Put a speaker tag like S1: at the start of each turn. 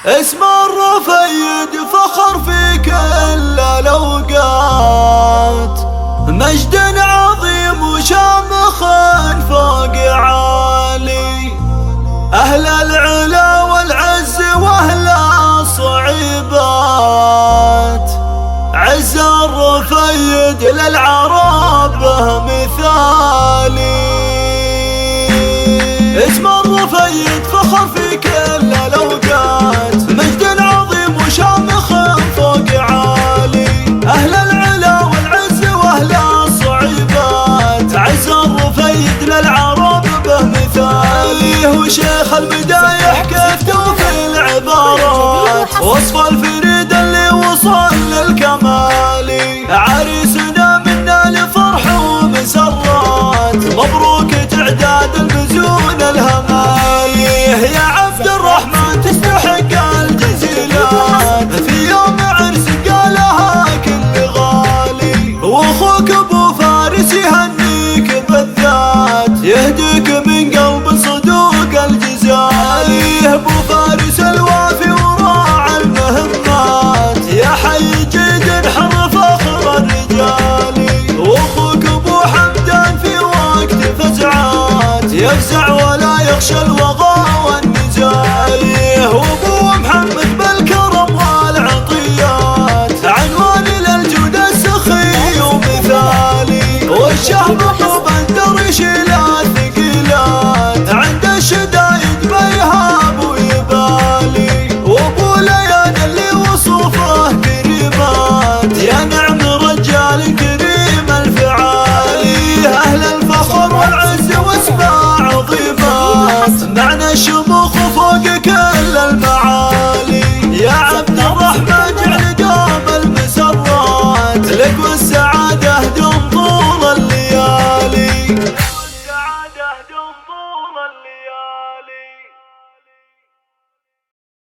S1: اسم الرفيد فخر في كل الأوقات، مجد عظيم وشامخ فوق عالي، أهل العلا والعز وأهل الصعيبات، عز الرفيد للعرب مثالي. اسم الرفيد فخر في كل الأوقات، مجد عظيم وشامخ فوق عالي، أهل العلا والعز وأهل الصعيبات، عز الرفيد للعرب مثالي. هو شيخ المدايح كيف توفي العبارات، وصف الفريد اللي وصل للكمال، عريسنا منا لفرح ومسرات، مبروك تعداد المزون الهمالي. يا عبد الرحمن تستحق